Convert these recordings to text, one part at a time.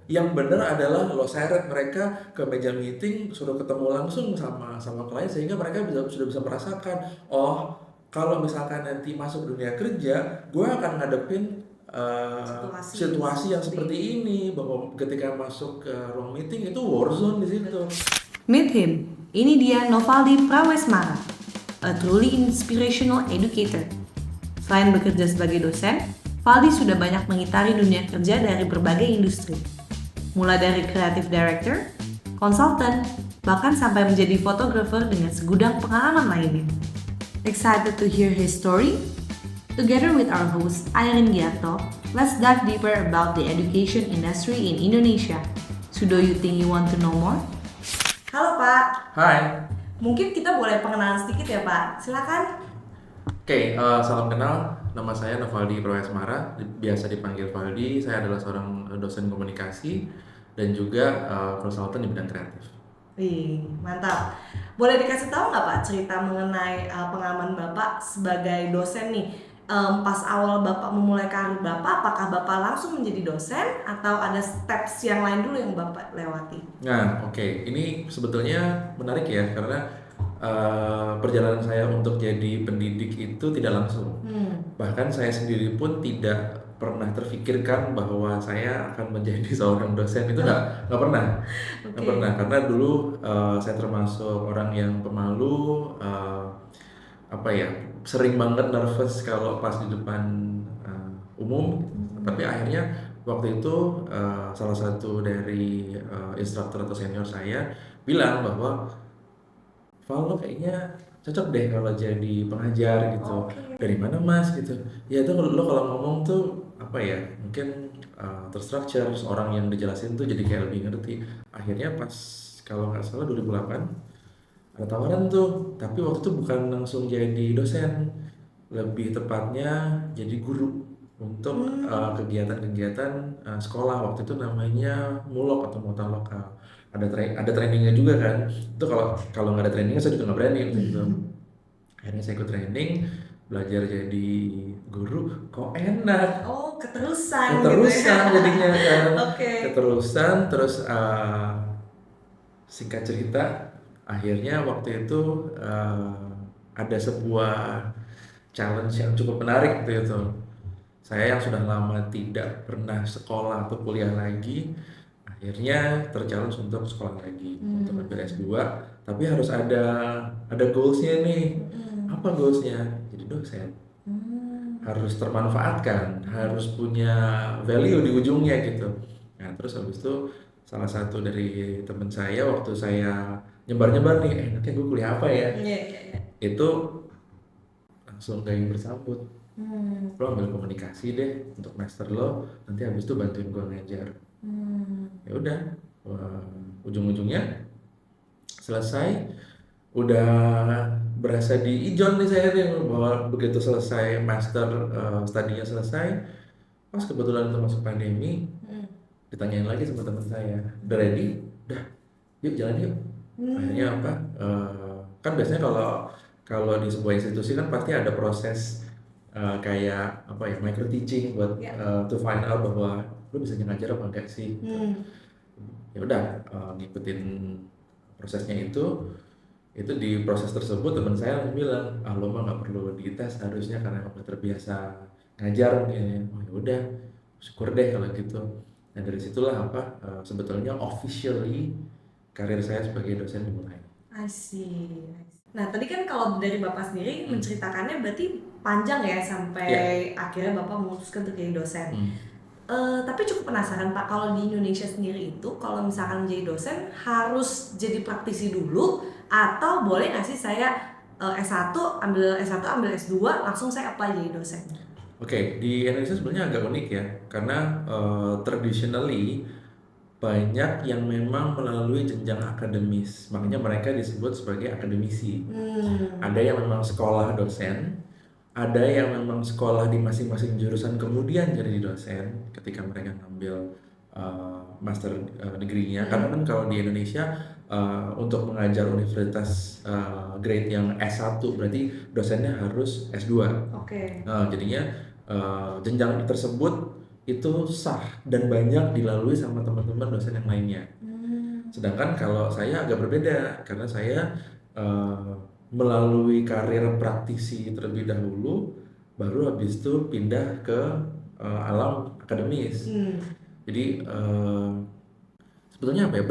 Yang benar adalah lo seret mereka ke meja meeting, suruh ketemu langsung sama klien sehingga mereka sudah bisa merasakan, oh kalau misalkan nanti masuk dunia kerja, gue akan ngadepin situasi yang seperti ini, bahwa ketika masuk ke ruang meeting itu war zone di situ. Meet him. Ini dia Novaldi Prawesmara, a truly inspirational educator. Selain bekerja sebagai dosen, Valdi sudah banyak mengitari dunia kerja dari berbagai industri. Mulai dari creative director, consultant, bahkan sampai menjadi fotografer dengan segudang pengalaman lainnya. Excited to hear his story? Together with our host Irene Giarto, let's dive deeper about the education industry in Indonesia. So do you think you want to know more? Halo Pak. Hai. Mungkin kita boleh pengenalan sedikit ya Pak. Silakan. Oke, salam kenal. Nama saya Novaldi Prawesmara, biasa dipanggil Valdi. Saya adalah seorang dosen komunikasi dan juga konsultan di bidang kreatif. Wih, mantap. Boleh dikasih tahu nggak Pak cerita mengenai pengalaman Bapak sebagai dosen nih? Pas awal Bapak memulai karir Bapak, apakah Bapak langsung menjadi dosen atau ada steps yang lain dulu yang Bapak lewati? Nah, oke. Ini sebetulnya menarik ya, karena perjalanan saya untuk jadi pendidik itu tidak langsung. Bahkan saya sendiri pun tidak pernah terfikirkan bahwa saya akan menjadi seorang dosen, itu nggak pernah. Nggak pernah, karena dulu saya termasuk orang yang pemalu, sering banget nervous kalau pas di depan umum. Tapi akhirnya waktu itu salah satu dari instruktur atau senior saya bilang bahwa Val, lo kayaknya cocok deh kalau jadi pengajar gitu. Dari mana mas gitu? Ya itu lo kalau ngomong tuh mungkin terstruktur, orang yang dijelasin tuh jadi kayak lebih ngerti. Akhirnya pas kalau nggak salah 2008 ada tawaran tuh, tapi waktu itu bukan langsung jadi dosen, lebih tepatnya jadi guru untuk kegiatan-kegiatan sekolah. Waktu itu namanya mulok atau mutan lokal. Ada trainingnya juga kan. Itu kalau nggak ada trainingnya saya juga nggak berani gitu. Akhirnya saya ikut training, belajar jadi guru, kok enak. Oh, keterusan gitu ya. Jadinya kan. Keterusan, terus singkat cerita, akhirnya waktu itu ada sebuah challenge yang cukup menarik waktu itu. Saya yang sudah lama tidak pernah sekolah atau kuliah lagi, akhirnya terchallenge untuk sekolah lagi, untuk ambil S2, tapi harus ada goalsnya nih. Apa goalsnya? Jadi dosen. Harus termanfaatkan, harus punya value di ujungnya gitu. Nah terus habis itu salah satu dari teman saya waktu saya nyebar-nyebar nih, nanti gue kuliah apa ya? Itu langsung kayak bersambut. Lo ambil komunikasi deh untuk master lo, nanti habis itu bantuin gue ngajar. Ya udah, ujung-ujungnya selesai, udah berasa di ijon nih saya nih, bahwa begitu selesai master, studinya selesai, pas kebetulan itu masuk pandemi, ditanyain lagi sama teman saya, udah ready? Udah, yuk jalan yuk. Akhirnya kan biasanya kalau di sebuah institusi kan pasti ada proses kayak micro teaching buat to find out bahwa lu bisa ngajar apa enggak sih. Ya udah, ngikutin prosesnya itu di proses tersebut teman saya langsung bilang, lo mah nggak perlu dites harusnya karena kamu terbiasa ngajar mungkin. Oh ya udah, syukur deh kalau gitu. Nah dari situlah sebetulnya officially karir saya sebagai dosen dimulai. I see. Nah tadi kan kalau dari Bapak sendiri menceritakannya berarti panjang ya sampai akhirnya Bapak memutuskan untuk jadi dosen. Tapi cukup penasaran Pak, kalau di Indonesia sendiri itu kalau misalkan menjadi dosen harus jadi praktisi dulu atau boleh nggak sih saya S1 ambil S2 langsung saya apply jadi dosen? Oke, di Indonesia sebenarnya agak unik ya, karena traditionally banyak yang memang melalui jenjang akademis, makanya mereka disebut sebagai akademisi. Ada yang memang sekolah dosen, ada yang memang sekolah di masing-masing jurusan kemudian jadi dosen ketika mereka ngambil master degree-nya. Karena kan kalau di Indonesia untuk mengajar universitas grade yang S1 berarti dosennya harus S2. Nah, jadinya jenjang tersebut itu sah dan banyak dilalui sama teman-teman dosen yang lainnya. Sedangkan kalau saya agak berbeda karena saya eh, melalui karir praktisi terlebih dahulu, baru habis itu pindah ke alam akademis. Jadi sebetulnya apa ya,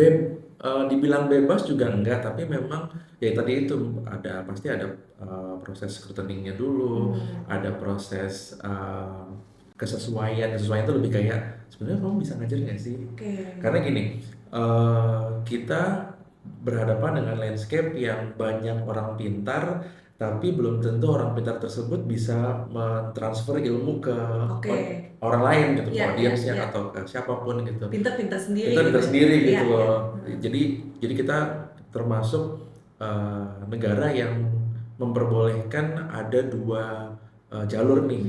dibilang bebas juga enggak, tapi memang ya tadi itu pasti ada proses scrutiningnya dulu, ada proses kesesuaian itu lebih kayak sebenarnya kamu bisa ngajar nggak sih? Karena gini, kita berhadapan dengan landscape yang banyak orang pintar, tapi belum tentu orang pintar tersebut bisa mentransfer ilmu ke orang lain gitu, ke audiensnya atau ke siapapun gitu. Pintar-pintar sendiri. Pintar-pintar sendiri gitu Iya, loh. Jadi kita termasuk negara yang memperbolehkan ada dua jalur nih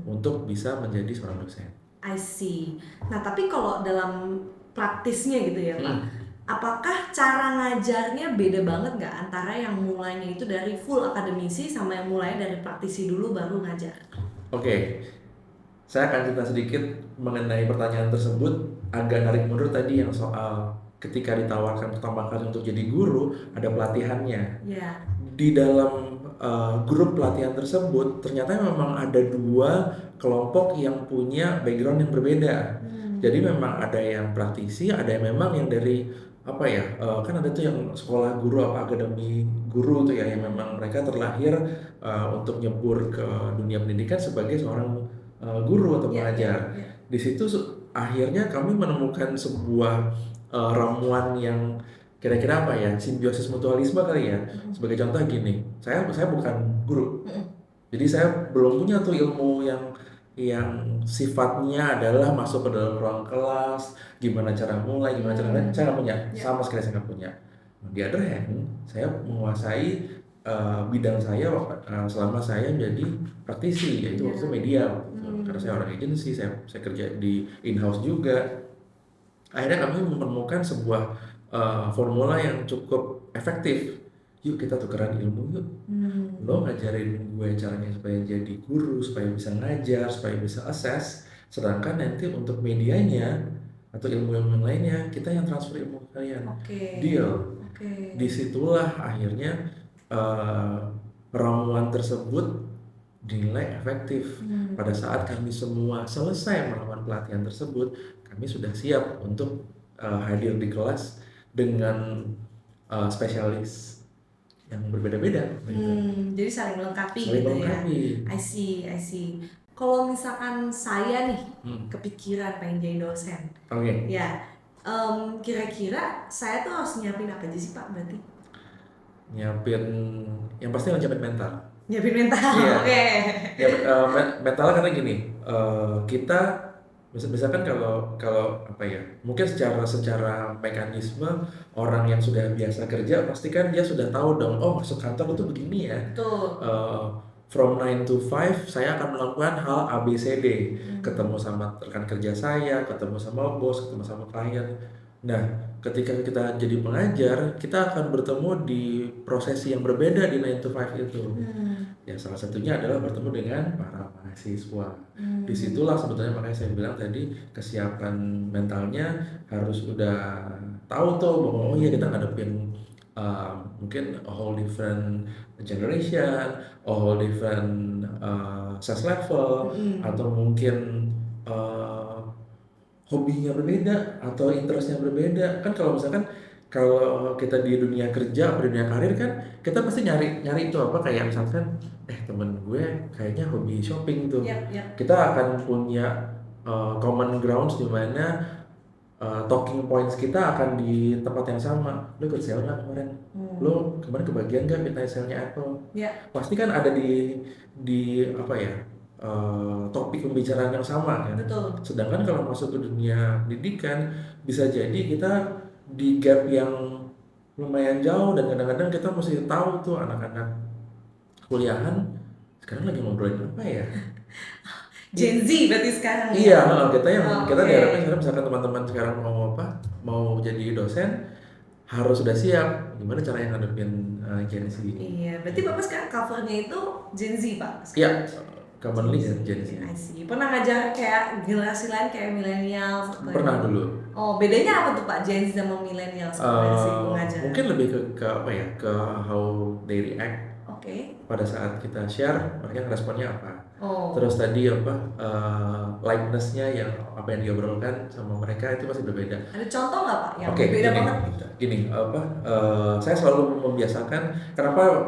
untuk bisa menjadi seorang dosen. I see. Nah, tapi kalau dalam praktisnya gitu ya Pak, apakah cara ngajarnya beda banget nggak antara yang mulainya itu dari full akademisi sama yang mulai dari praktisi dulu baru ngajar? Oke, saya akan cerita sedikit mengenai pertanyaan tersebut, agak narik mundur tadi yang soal ketika ditawarkan pertama kali untuk jadi guru, ada pelatihannya. Di dalam grup pelatihan tersebut, ternyata memang ada dua kelompok yang punya background yang berbeda. Jadi memang ada yang praktisi, ada yang memang yang dari apa ya, kan ada tuh yang sekolah guru apa akademi guru tuh ya, yang memang mereka terlahir untuk nyebur ke dunia pendidikan sebagai seorang guru atau pengajar. Di situ akhirnya kami menemukan sebuah ramuan yang kira-kira apa ya, simbiosis mutualisme kali ya. Sebagai contoh gini, saya bukan guru, jadi saya belum punya tuh ilmu yang sifatnya adalah masuk ke dalam ruang kelas, gimana cara mulai, gimana cara saya nggak punya, sama sekali saya nggak punya. Di other hand, saya menguasai bidang saya selama saya menjadi praktisi, yaitu waktu itu media. Karena saya orang agency, saya kerja di in-house juga. Akhirnya kami menemukan sebuah formula yang cukup efektif. Yuk kita tukeran ilmu yuk. Lo ngajarin gue caranya supaya jadi guru, supaya bisa ngajar, supaya bisa assess. Sedangkan nanti untuk medianya atau ilmu yang lainnya, kita yang transfer ilmu ke kalian. Deal. Disitulah akhirnya ramuan tersebut dinilai efektif. Pada saat kami semua selesai melakukan pelatihan tersebut, kami sudah siap untuk hadir di kelas dengan spesialis yang berbeda-beda. Jadi saling melengkapi gitu ya. I see. Kalau misalkan saya nih kepikiran pengen jadi dosen, ya kira-kira saya tuh harus nyiapin apa aja sih Pak berarti? Nyiapin, yang pasti nyiapin mental. Nyiapin mental, Ya, mental karena gini, kita misalkan kalau apa ya, mungkin secara mekanisme orang yang sudah biasa kerja pasti kan dia sudah tahu dong, oh masuk kantor itu begini ya. From 9 to 5 saya akan melakukan hal ABCD, ketemu sama rekan kerja saya, ketemu sama bos, ketemu sama klien. Nah, ketika kita jadi pengajar, kita akan bertemu di prosesi yang berbeda di 9 to 5 itu. Ya, salah satunya adalah bertemu dengan para mahasiswa. Disitulah sebetulnya makanya saya bilang tadi, kesiapan mentalnya harus udah tahu tuh bahwa oh iya kita ngadepin mungkin a whole different generation, a whole different size level, atau mungkin hobinya berbeda atau interestnya berbeda. Kan kalau misalkan kalau kita di dunia kerja atau di dunia karir kan kita pasti nyari itu apa, kayak misalkan temen gue kayaknya hobi shopping tuh. Kita akan punya common grounds di mana talking points kita akan di tempat yang sama. Lo ikut sale nggak kemarin? Lo kemarin kebagian nggak midnight sale-nya Apple? Pasti kan ada di apa ya, topik pembicaraan yang sama kan. Sedangkan kalau masuk ke dunia pendidikan bisa jadi kita di gap yang lumayan jauh, dan kadang-kadang kita mesti tahu tuh anak-anak kuliahan sekarang lagi ngobrolin apa ya. Gen Z berarti sekarang ya? Iya, kita diharapkan sekarang misalkan teman-teman sekarang mau jadi dosen harus sudah siap gimana cara yang ngadepin Gen Z. Iya, berarti Bapak sekarang covernya itu Gen Z Pak? Iya, commonly ya Gen Z. I see. Pernah ngajar kayak generasi lain kayak millennials atau Pernah dulu. Oh, bedanya apa tuh Pak Gen Z sama millennials dari segi pengajaran? Mungkin lebih ke apa ya, ke how they react. Oke. Pada saat kita share, mereka responnya apa. Oh. Terus tadi apa, likeness-nya yang apa yang diobrolkan sama mereka itu pasti berbeda. Ada contoh nggak Pak yang Oke, berbeda banget? gini apa, saya selalu membiasakan,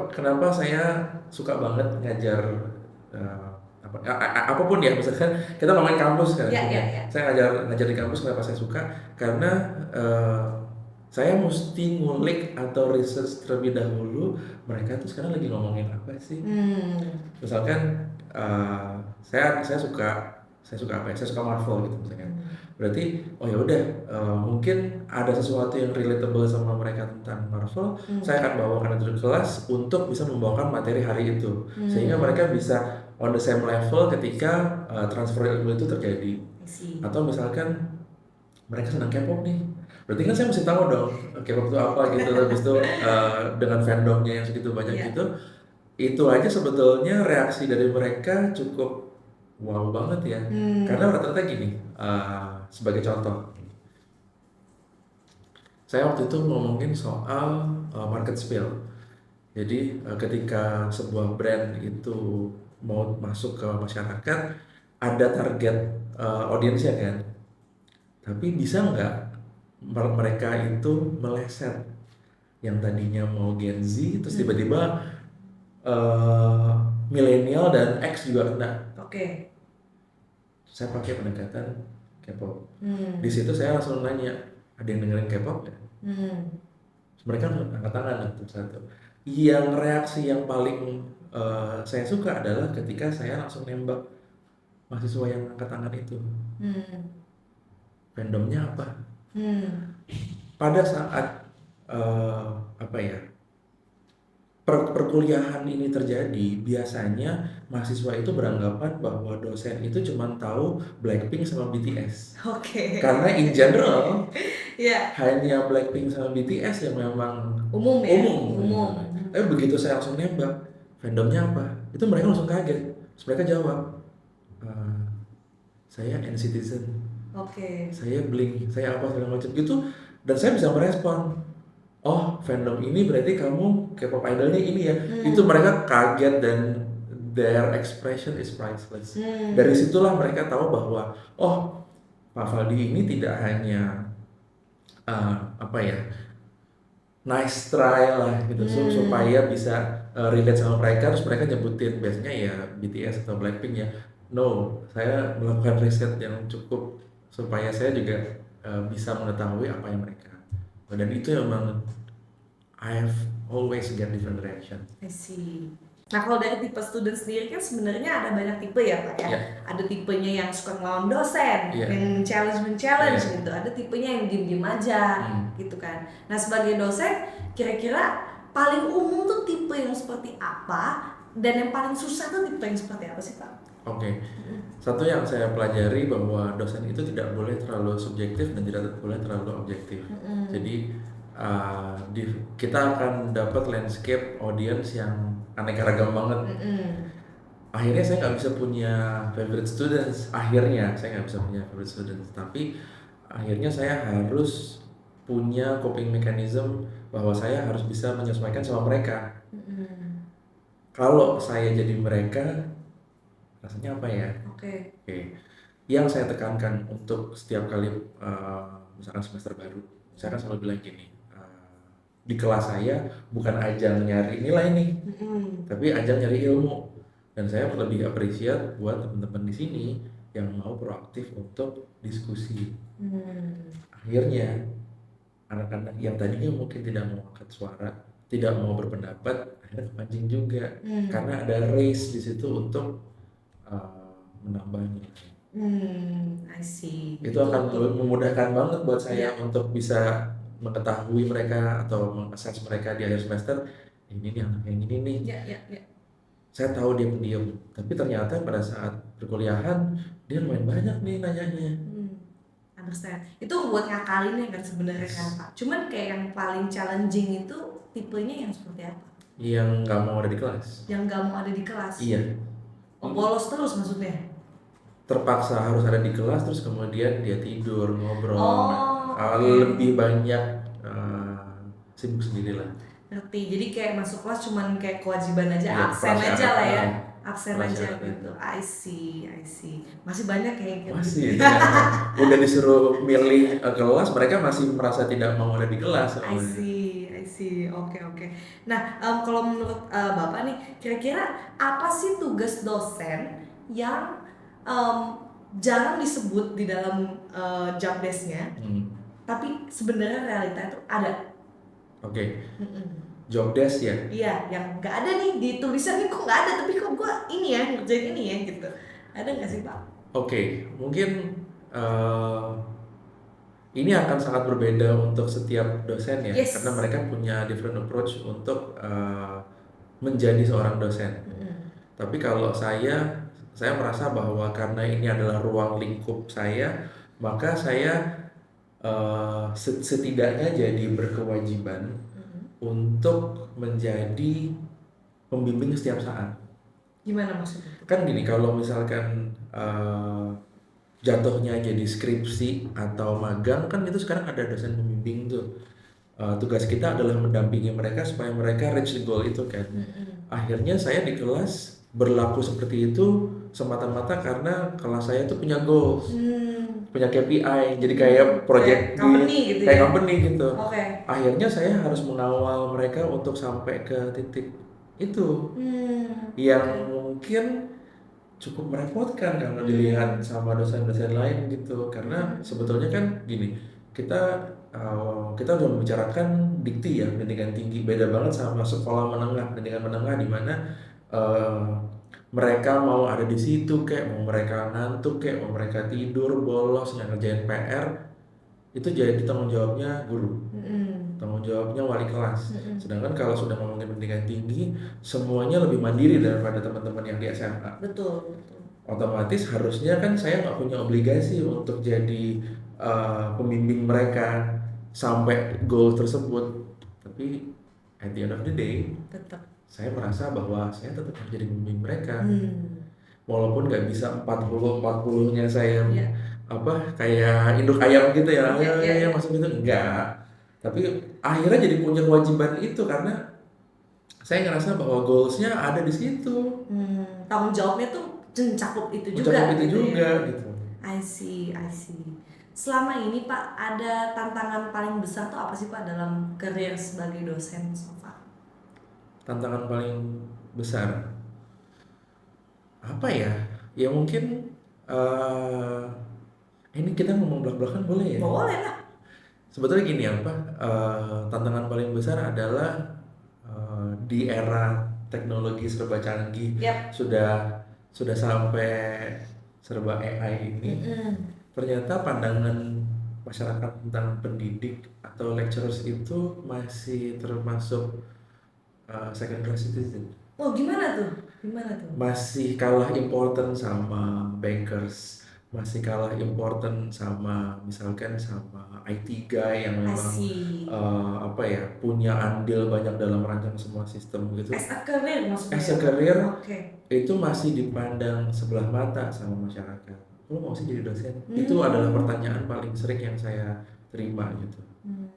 kenapa saya suka banget ngajar apapun ya, misalkan kita ngomongin kampus kan, saya ngajar di kampus. Kenapa saya suka? Karena saya mesti ngulik atau research terlebih dahulu mereka tuh sekarang lagi ngomongin apa sih. Misalkan saya suka apa ya, saya suka Marvel gitu misalkan. Berarti oh ya udah, mungkin ada sesuatu yang relatable sama mereka tentang Marvel. Saya akan bawakan itu di kelas untuk bisa membawakan materi hari itu, sehingga mereka bisa on the same level ketika transfer ilmu itu terjadi. Atau misalkan mereka senang K-pop nih, berarti kan saya mesti tahu dong K-pop itu apa gitu. Habis itu dengan fandomnya yang segitu banyak gitu, itu aja sebetulnya reaksi dari mereka cukup wow banget ya. Karena rata-rata gini, sebagai contoh, saya waktu itu ngomongin soal market spill. Jadi ketika sebuah brand itu mau masuk ke masyarakat, ada target audiensnya kan, tapi bisa nggak mereka itu meleset yang tadinya mau Gen Z terus tiba-tiba milenial dan X juga kena. Oke. Saya pakai pendekatan K-pop. Di situ saya langsung nanya, ada yang dengerin K-pop nggak? Mereka angkat tangan satu. Yang reaksi yang paling saya suka adalah ketika saya langsung nembak mahasiswa yang angkat tangan itu. Fandomnya apa? Pada saat apa ya, perkuliahan ini terjadi, biasanya mahasiswa itu beranggapan bahwa dosen itu cuma tahu Blackpink sama BTS. Karena in general hanya Blackpink sama BTS yang memang umum. Tapi begitu saya langsung nembak, fandomnya apa? Itu mereka langsung kaget. Terus mereka jawab, saya NCTzen. Saya Blink, saya apa segala macam gitu. Dan saya bisa merespon, oh fandom ini berarti kamu K-pop idolnya ini ya. Itu mereka kaget dan their expression is priceless. Dari situlah mereka tahu bahwa oh, Pak Faldi ini tidak hanya apa ya, nice try lah gitu, supaya bisa relate sama mereka. Terus mereka nyebutin biasanya ya BTS atau Blackpink ya. No, saya melakukan riset yang cukup supaya saya juga bisa mengetahui apa yang mereka. Dan itu memang I've always get different reaction. I see. Nah kalau dari tipe student sendiri kan sebenarnya ada banyak tipe ya Pak ya. Ada tipenya yang suka ngelawan dosen, yang challenge gitu. Ada tipenya yang diem-diem aja gitu kan. Nah sebagai dosen kira-kira paling umum tuh tipe yang seperti apa, dan yang paling susah tuh tipe yang seperti apa sih Pak? Oke. Satu yang saya pelajari bahwa dosen itu tidak boleh terlalu subjektif dan tidak boleh terlalu objektif. Jadi kita akan dapat landscape audience yang aneka ragam banget. Akhirnya saya nggak bisa punya favorite students. Tapi akhirnya saya harus punya coping mechanism bahwa saya harus bisa menyesuaikan sama mereka. Kalau saya jadi mereka, rasanya apa ya? Oke. Yang saya tekankan untuk setiap kali misalkan semester baru, saya kan selalu bilang gini, di kelas saya bukan ajang nyari nilai nih, tapi ajang nyari ilmu. Dan saya lebih appreciate buat teman-teman di sini yang mau proaktif untuk diskusi. Akhirnya anak-anak yang tadinya mungkin tidak mau angkat suara, tidak mau berpendapat, akhirnya kepancing juga. Karena ada race di situ untuk menambah nilai. I see. Itu akan memudahkan banget buat saya untuk bisa mengetahui mereka atau meng-assess mereka di akhir semester. Ini nih anak yang ini nih. Saya tahu dia pendiam, tapi ternyata pada saat perkuliahan dia lumayan banyak nih nanyanya. Understand. Itu buat ngakalinnya kan sebenarnya kan Pak. Cuman kayak yang paling challenging itu tipenya yang seperti apa? Yang nggak mau ada di kelas. Yang nggak mau ada di kelas. Iya. Oh, bolos terus maksudnya? terpaksa harus ada di kelas terus kemudian dia tidur ngobrol Oh, oke. lebih banyak sibuk sendiri lah. Ngerti. Jadi kayak masuk kelas cuman kayak kewajiban aja, Iya, absen aja lah ya. Absen aja prasyarat gitu. aja. I see, I see. Masih banyak kayak gitu. Masih ternyata udah disuruh milih kelas mereka masih merasa tidak mau ada di kelas I soalnya. see, I see. Oke, oke. Nah, kalau menurut Bapak nih, kira-kira apa sih tugas dosen yang jarang disebut di dalam job desk-nya, tapi sebenarnya realita itu ada? Oke. Mm-mm. Job desk ya. Iya, yang nggak ada nih di tulisan nih, kok nggak ada, tapi kok gua ini ya ngerjain ini ya gitu. Ada nggak sih Pak? Oke, mungkin ini akan sangat berbeda untuk setiap dosen ya, Yes. karena mereka punya different approach untuk menjadi seorang dosen. Tapi kalau saya merasa bahwa karena ini adalah ruang lingkup saya, maka saya setidaknya jadi berkewajiban untuk menjadi pembimbing setiap saat. Gimana maksudnya? Kan gini, kalau misalkan jatuhnya jadi skripsi atau magang kan itu sekarang ada dosen pembimbing tuh. Tugas kita adalah mendampingi mereka supaya mereka reach the goal itu kan. Akhirnya saya di kelas berlaku seperti itu semata-mata karena kelas saya tuh punya goals, punya KPI, jadi kayak project company gitu kayak ya? company gitu. Oke. Akhirnya saya harus mengawal mereka untuk sampai ke titik itu yang mungkin cukup merepotkan kalau dilihat sama dosen-dosen lain gitu, karena sebetulnya kan gini, kita udah membicarakan dikti ya, pendidikan tinggi, beda banget sama sekolah menengah, pendidikan menengah di mana mereka mau ada di situ kayak mau mereka ngantuk kayak mau mereka tidur bolos nggak ngerjain PR itu jadi tanggung jawabnya guru, tanggung jawabnya wali kelas. Sedangkan kalau sudah ngomongin pendidikan tinggi, semuanya lebih mandiri daripada teman-teman yang di SMA. Betul. Otomatis harusnya kan saya nggak punya obligasi untuk jadi pembimbing mereka sampai goal tersebut. Tapi at the end of the day, Tetap. saya merasa bahwa saya tetap harus jadi pembimbing mereka. Walaupun nggak bisa 40-40-nya saya kayak induk ayam gitu ya, ya masuk gitu enggak. Tapi akhirnya jadi punya kewajiban itu karena saya ngerasa bahwa goalsnya ada di situ. Tanggung jawabnya tuh mencakup itu juga. Mencakup itu gitu juga ya? gitu. I see. Selama ini Pak, ada tantangan paling besar tuh apa sih Pak dalam karir sebagai dosen so far? Tantangan paling besar apa ya? Ya mungkin ini kita ngomong belak-belakan boleh ya? Boleh lah. Sebetulnya gini ya Pak, tantangan paling besar adalah di era teknologi serba canggih, sudah sampai serba AI ini, ternyata pandangan masyarakat tentang pendidik atau lecturers itu masih termasuk second class citizen. Oh gimana tuh? Masih kalah important sama bankers, masih kalah important sama misalkan sama IT guy yang memang punya andil banyak dalam merancang semua sistem gitu. As a career maksudnya? As a career, itu masih dipandang sebelah mata sama masyarakat. Lo mau sih jadi dosen? Itu adalah pertanyaan paling sering yang saya terima gitu.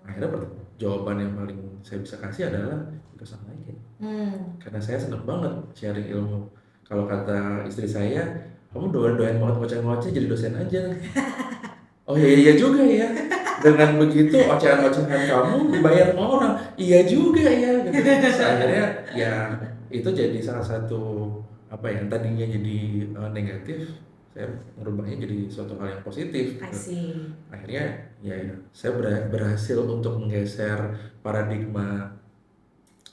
Akhirnya jawaban yang paling saya bisa kasih adalah gak usah lagi. Karena saya senang banget sharing ilmu. Kalau kata istri saya, kamu doyan banget ngoceh-ngoceh jadi dosen aja. Oh iya juga ya. Dengan begitu ocehan-ocehan kamu dibayar sama orang. Iya juga ya. Gitu. Akhirnya ya itu jadi salah satu yang tadinya jadi negatif, saya merubahnya jadi suatu hal yang positif. Akhirnya ya saya berhasil untuk menggeser paradigma,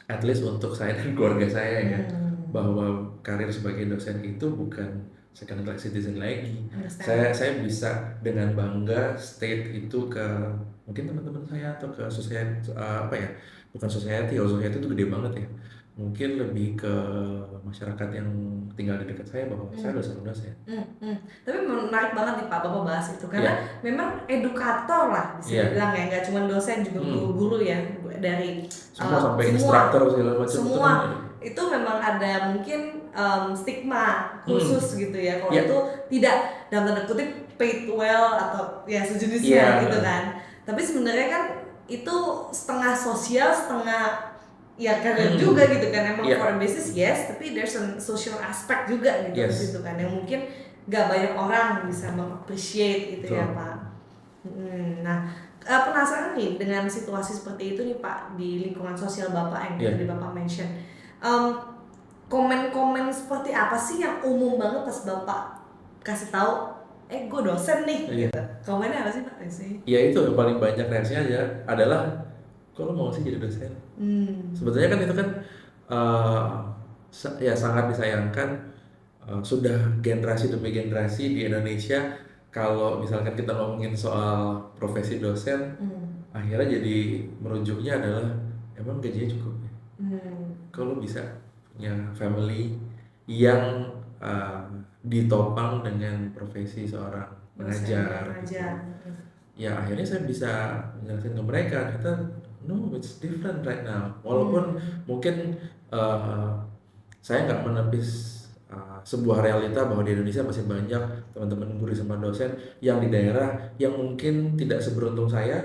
at least untuk saya dan keluarga saya ya, bahwa karir sebagai dosen itu bukan second class citizen lagi. Saya bisa dengan bangga state itu ke mungkin teman-teman saya atau ke society, bukan society itu gede banget ya. Mungkin lebih ke masyarakat yang tinggal di dekat saya bahwa saya dosen-dosen. Tapi menarik banget nih Pak Bapak bahas itu karena memang edukator lah bisa dibilang ya, nggak cuma dosen juga guru-guru ya, dari semua sampai instruktur segala macam. Semua itu memang ada mungkin stigma khusus gitu ya kalau Ya, itu tidak dalam tanda kutip paid well atau ya iya, sejenisnya gitu kan. Tapi sebenarnya kan itu setengah sosial setengah ya karir juga gitu kan. Emang iya, foreign basis yes, tapi there's a social aspect juga gitu di yes, situ kan yang mungkin gak banyak orang bisa mengappreciate gitu ya betul. Pak. Nah, penasaran nih dengan situasi seperti itu nih Pak di lingkungan sosial Bapak yang Iya, tadi Bapak mention. Em, Komen-komen seperti apa sih yang umum banget pas Bapak kasih tahu, gue dosen nih iya. gitu. Komennya apa sih Pak biasanya? Ya itu yang paling banyak reaksinya aja adalah, kok lo mau sih jadi dosen? Sebetulnya kan itu kan eh, ya sangat disayangkan, sudah generasi demi generasi di Indonesia kalau misalkan kita ngomongin soal profesi dosen, akhirnya jadi merujuknya adalah emang gajinya cukup ya? Kalau bisa punya family yang uh, ditopang dengan profesi seorang Dosen pengajar gitu. pengajar. Ya akhirnya saya bisa menjelaskan ke mereka, kata no, it's different right now. Walaupun mungkin uh, saya nggak menepis sebuah realita bahwa di Indonesia masih banyak teman-teman guru sama dosen yang di daerah yang mungkin tidak seberuntung saya.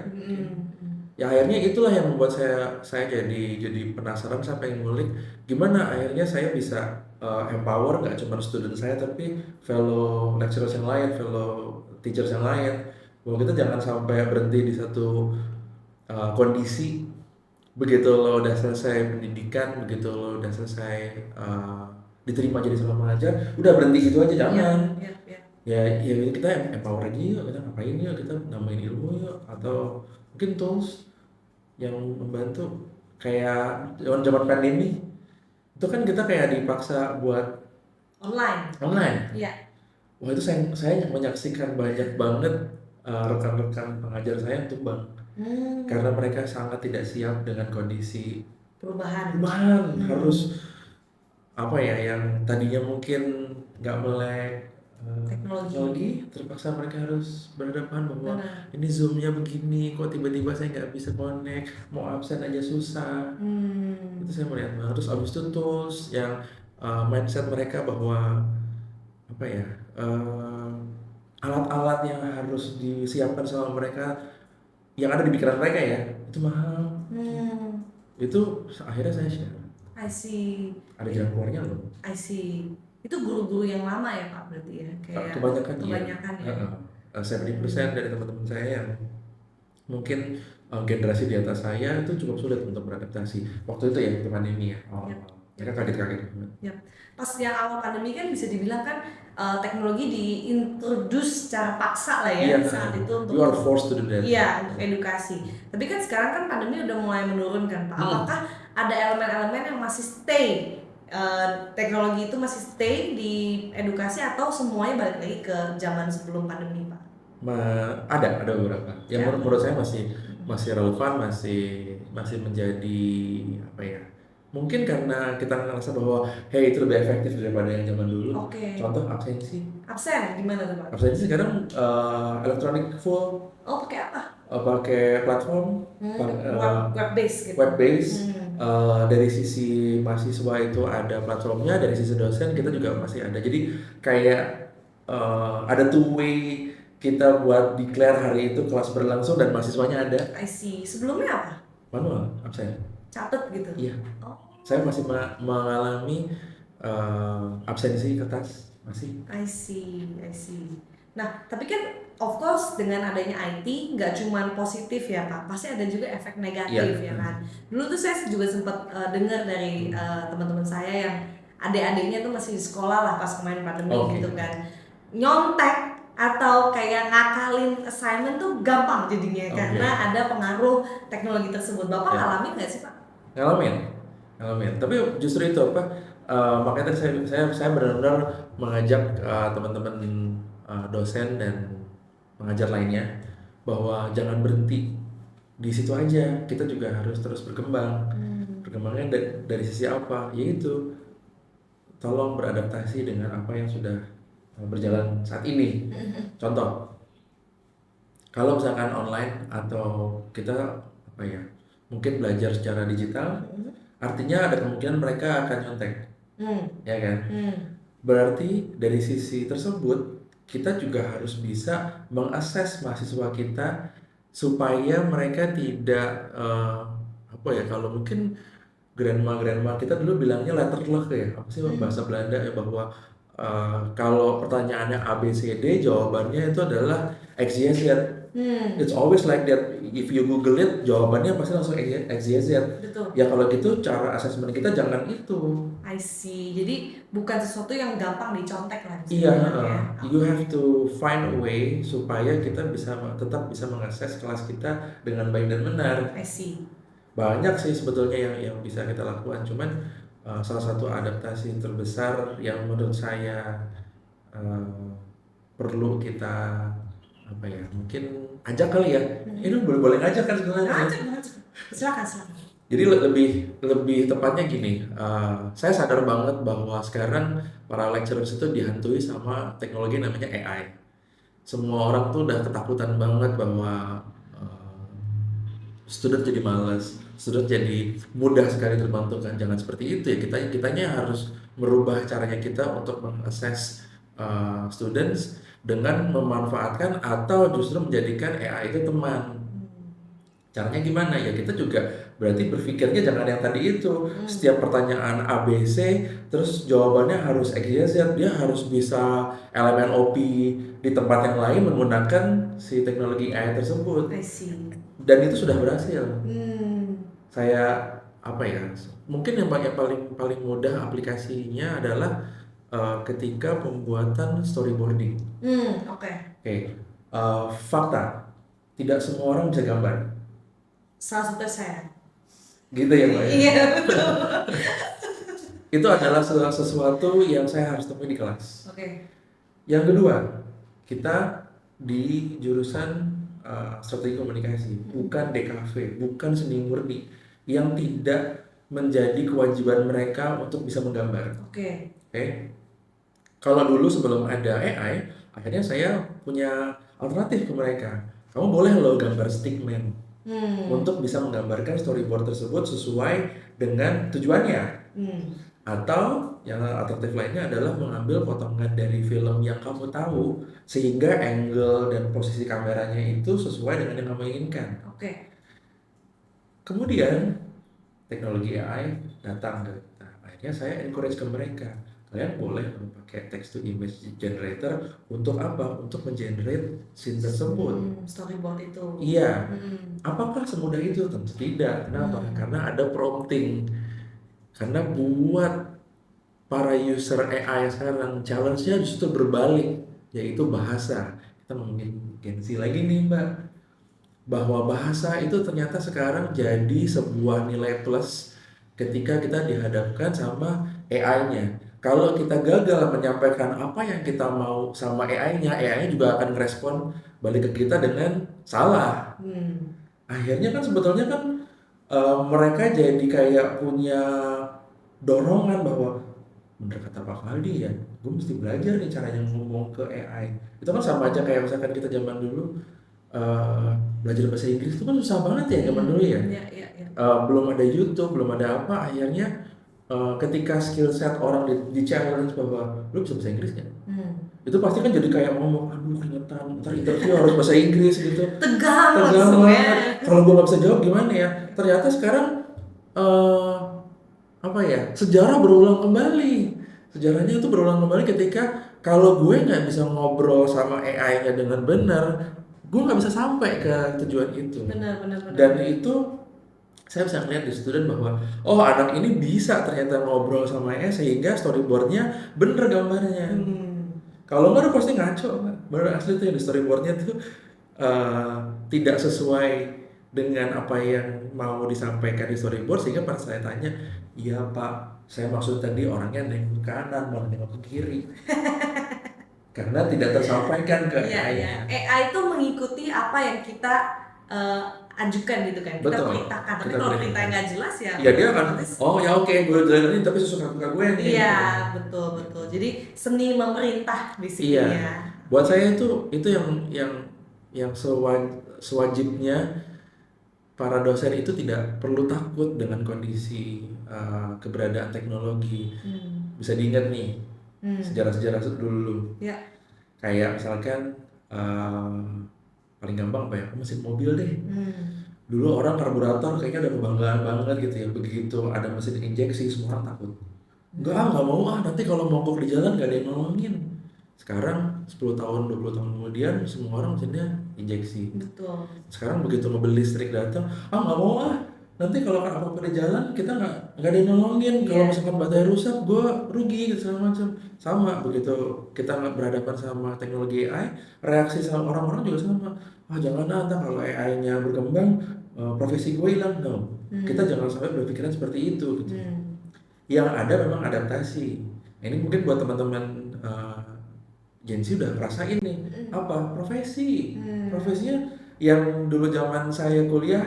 Ya akhirnya itulah yang membuat saya jadi penasaran, saya pengen ngulik gimana akhirnya saya bisa empower nggak cuma student saya tapi fellow lecturers yang lain, fellow teachers yang lain, bahwa kita jangan sampai berhenti di satu kondisi begitu lo udah selesai pendidikan, begitu lo udah selesai diterima jadi seorang pengajar, udah berhenti gitu aja, jangan. Ya kita empower aja yuk, kita ngapain yuk, kita nambahin ilmu yuk, atau mungkin tools yang membantu kayak zaman pandemi itu kan kita kayak dipaksa buat online. Iya. Wah itu saya menyaksikan banyak banget rekan-rekan pengajar saya tumbang karena mereka sangat tidak siap dengan kondisi Perubahan. harus apa ya, yang tadinya mungkin nggak melek teknologi, terpaksa mereka harus berhadapan bahwa ini zoomnya begini, kok tiba-tiba saya nggak bisa connect, mau absen aja susah. Itu saya melihat banget. Terus abis itu tools yang mindset mereka bahwa apa ya, alat-alat yang harus disiapkan sama mereka yang ada di pikiran mereka ya itu mahal. Itu akhirnya saya share. I see. Ada jalan keluarnya loh. I see. Itu guru-guru yang lama ya Pak berarti ya? Kayak Kebanyakan ya. 70% dari teman-teman saya yang mungkin generasi di atas saya itu cukup sulit untuk beradaptasi waktu itu ya, waktu pandemi ya. Mereka kaget-kaget. Pas yang awal pandemi kan bisa dibilang kan teknologi diintroduce secara paksa lah ya saat itu untuk you are forced to do that. Iya, untuk edukasi. Tapi kan sekarang kan pandemi udah mulai menurun kan Pak. Apakah ada elemen-elemen yang masih stay, teknologi itu masih stay di edukasi atau semuanya balik lagi ke zaman sebelum pandemi Pak? Ada beberapa yang menurut saya masih relevan, masih menjadi apa ya, mungkin karena kita ngerasa bahwa hey itu lebih efektif daripada yang zaman dulu. Contoh absen gimana tuh Pak? Absensi sekarang electronic full. Pakai apa? Pakai platform web based gitu. Dari sisi mahasiswa itu ada platformnya, dari sisi dosen kita juga masih ada. Jadi kayak ada two way kita buat declare hari itu kelas berlangsung dan mahasiswanya ada. I see. Sebelumnya apa? Manual, absen. Catat gitu? Iya. Saya masih mengalami absensi kertas, masih. I see. Nah, tapi kan of course dengan adanya IT nggak cuma positif ya Pak, pasti ada juga efek negatif ya kan. Dulu tuh saya juga sempat dengar dari teman-teman saya yang adik-adiknya tuh masih di sekolah lah pas kemarin pandemi gitu kan, nyontek atau kayak ngakalin assignment tuh gampang jadinya karena ada pengaruh teknologi tersebut. Bapak ngalamin nggak sih Pak? Ngalamin. Tapi justru itu apa? Makanya tadi saya benar-benar mengajak teman-teman dosen dan pengajar lainnya bahwa jangan berhenti di situ aja. Kita juga harus terus berkembang. Berkembangnya dari sisi apa? Yaitu tolong beradaptasi dengan apa yang sudah berjalan saat ini. Contoh, kalau misalkan online atau kita apa ya, mungkin belajar secara digital, artinya ada kemungkinan mereka akan nyontek, Hmm. ya kan? Hmm. Berarti dari sisi tersebut kita juga harus bisa mengakses mahasiswa kita supaya mereka tidak apa ya, kalau mungkin grandma kita dulu bilangnya letterluck ya, apa sih bahasa Belanda ya, bahwa kalau pertanyaannya A B C D jawabannya itu adalah X Y Z. It's always like that. If you Google it, jawabannya pasti langsung X Y Z. Betul. Ya kalau gitu cara asesmen kita jangan itu. I see. Jadi bukan sesuatu yang gampang dicontek lah. Iya, you have to find a way supaya kita tetap bisa mengakses kelas kita dengan baik dan benar. I see. Banyak sih sebetulnya yang bisa kita lakukan, cuman salah satu adaptasi terbesar yang menurut saya perlu kita apa ya, mungkin ajak kali ya. Ini boleh ngajak kan sebenarnya. Silakan. Jadi lebih tepatnya gini, saya sadar banget bahwa sekarang para lecturers itu dihantui sama teknologi namanya AI. Semua orang tuh udah ketakutan banget bahwa student jadi malas, student jadi mudah sekali terbantukan. Jangan seperti itu ya. Kitanya harus merubah caranya kita untuk mengakses students dengan memanfaatkan atau justru menjadikan AI itu teman. Caranya gimana ya? Kita juga berarti berpikirnya jangan yang tadi itu. Setiap pertanyaan A, B, C, terus jawabannya harus X, Y, Z. Dia harus bisa elemen OP di tempat yang lain menggunakan si teknologi AI tersebut. I see. Dan itu sudah berhasil. Saya apa ya? Mungkin yang paling mudah aplikasinya adalah ketika pembuatan storyboarding. Oke. Fakta, tidak semua orang bisa gambar. Salah satu saya. Gitu ya Mbak? Iya betul. Itu adalah sesuatu yang saya harus temui di kelas. Oke. Yang kedua, kita di jurusan strategi komunikasi, bukan DKV, bukan seni murni, yang tidak menjadi kewajiban mereka untuk bisa menggambar. Oke. Kalau dulu sebelum ada AI, akhirnya saya punya alternatif ke mereka. Kamu boleh loh gambar stickman untuk bisa menggambarkan storyboard tersebut sesuai dengan tujuannya. Atau yang alternatif lainnya adalah mengambil potongan dari film yang kamu tahu sehingga angle dan posisi kameranya itu sesuai dengan yang kamu inginkan. Kemudian teknologi AI datang ke kita. Akhirnya saya encourage ke mereka, kalian boleh memakai text to image generator untuk apa? Untuk mengenerate scene tersebut. Storyboard itu. Iya. Apakah semudah itu? Tentu tidak. Kenapa? Karena ada prompting. Karena buat para user AI sekarang challenge-nya justru berbalik, yaitu bahasa. Kita ngomongin Gen Z lagi nih Mbak, bahwa bahasa itu ternyata sekarang jadi sebuah nilai plus ketika kita dihadapkan sama AI-nya. Kalau kita gagal menyampaikan apa yang kita mau sama AI-nya, AI-nya juga akan merespon balik ke kita dengan salah. Akhirnya kan sebetulnya kan mereka jadi kayak punya dorongan bahwa bener kata Pak Faldi ya, gue mesti belajar nih caranya ngomong ke AI. Itu kan sama aja kayak misalkan kita zaman dulu belajar bahasa Inggris itu kan susah banget ya zaman dulu ya. Belum ada YouTube, belum ada apa, akhirnya ketika skill set orang di challenge bahwa lu bisa bahasa Inggris kan? Itu pasti kan jadi kayak ngomong, aduh keringetan, ntar interview harus bahasa Inggris gitu. Tegang banget. Kalau gue nggak bisa jawab gimana ya? Ternyata sekarang apa ya? Sejarah berulang kembali. Sejarahnya itu berulang kembali ketika kalau gue nggak bisa ngobrol sama AI-nya dengan benar, gue nggak bisa sampai ke tujuan itu. Benar. Dan itu saya bisa ngeliat di student bahwa oh anak ini bisa ternyata ngobrol sama AI sehingga storyboardnya bener gambarnya. Kalau nggak udah pasti ngaco, baru asli tuh yang di storyboardnya tuh tidak sesuai dengan apa yang mau disampaikan di storyboard, sehingga pas saya tanya, iya Pak, saya maksud tadi orangnya nengok ke kanan, malah nengok ke kiri. Karena tidak tersampaikan ke AI-nya. AI itu mengikuti apa yang kita ajukan gitu kan, kita perintahkan. Tapi kalau perintah nggak jelas ya dia akan, oh ya oke, gue jalanin tapi sesuka gue nih. Iya, betul. Jadi seni memerintah di sini ya. Buat saya itu yang sewajibnya para dosen itu tidak perlu takut dengan kondisi keberadaan teknologi. Bisa diingat nih sejarah-sejarah dulu. Ya. Kayak misalkan paling gampang apa ya, mesin mobil deh. Dulu orang karburator kayaknya ada kebanggaan banget gitu ya, begitu ada mesin injeksi semua orang takut. Nggak mau nanti kalau mogok di jalan nggak ada yang nolongin. Sekarang 10 tahun, 20 tahun kemudian semua orang mesinnya injeksi. Betul. Sekarang begitu mobil listrik datang, nggak mau nanti kalau apa-apa di jalan kita nggak ada yang nolongin. Kalau misalkan baterai rusak, gue rugi gitu segala macam. Sama begitu kita nggak berhadapan sama teknologi AI, reaksi sama orang-orang juga sama. Jangan nanti kalau AI-nya berkembang, profesi gue hilang. No, kita jangan sampai berpikiran seperti itu gitu. Yang ada memang adaptasi. Ini mungkin buat teman-teman Gen Z udah ngerasain nih apa profesinya yang dulu zaman saya kuliah.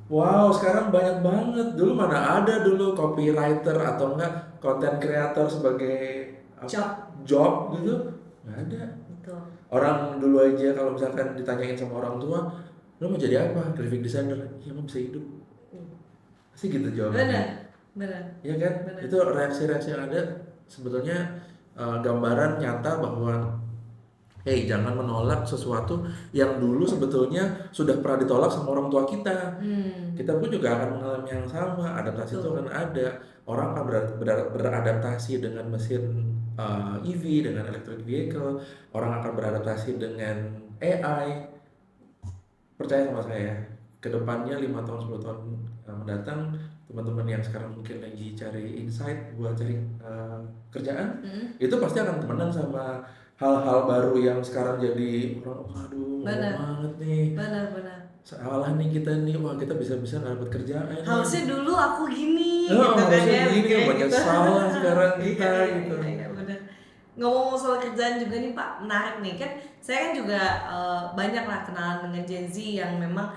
Wow, sekarang banyak banget. Dulu mana ada dulu copywriter atau enggak content creator sebagai job gitu, nggak ada. Betul. Orang dulu aja kalau misalkan ditanyain sama orang tua, lo mau jadi apa? Graphic designer. Ya lo bisa hidup. Pasti gitu jawabannya. Benar. Ya kan? Bener. Itu reaksi-reaksi yang ada sebetulnya gambaran nyata bahwa jangan menolak sesuatu yang dulu sebetulnya sudah pernah ditolak sama orang tua kita. Kita pun juga akan mengalami yang sama. Adaptasi itu akan ada. Orang akan beradaptasi dengan mesin EV, dengan electric vehicle. Orang akan beradaptasi dengan AI. Percaya sama saya, kedepannya 5 tahun 10 tahun mendatang, teman-teman yang sekarang mungkin lagi cari insight buat cari kerjaan, itu pasti akan temenan sama hal-hal baru yang sekarang jadi orang, waduh, banget nih. Benar. Salah nih kita nih, wah kita bisa-bisa nggak dapat kerjaan. Harusnya dulu aku gini, gitu kan ya. Gini banyak gitu. Salah sekarang kita gitu. Iya, benar. Ngomong soal kerjaan juga nih Pak, menarik nih kan. Saya kan juga banyak lah kenalan dengan Gen Z yang memang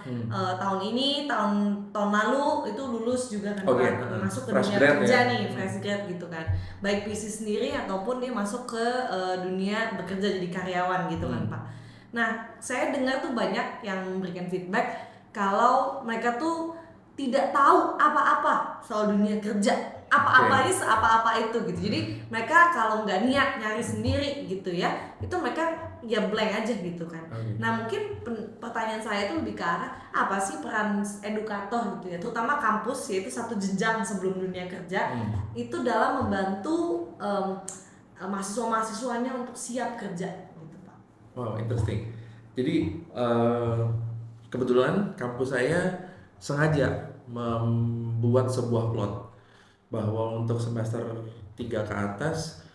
tahun ini, tahun lalu itu lulus juga kan Pak, masuk ke dunia kerja nih, fresh grad gitu kan. Baik PC sendiri ataupun dia masuk ke dunia bekerja jadi karyawan gitu kan Pak. Nah, saya dengar tuh banyak yang memberikan feedback kalau mereka tuh tidak tahu apa-apa soal dunia kerja. Apa-apa ini apa-apa itu gitu. Jadi mereka kalau nggak niat nyari sendiri gitu ya, itu mereka ya blank aja gitu kan. Nah mungkin pertanyaan saya itu lebih ke arah apa sih peran edukator gitu ya, terutama kampus yaitu satu jenjang sebelum dunia kerja itu dalam membantu mahasiswa-mahasiswanya untuk siap kerja gitu Pak. Wow, interesting. Jadi kebetulan kampus saya sengaja membuat sebuah plot bahwa untuk semester 3 ke atas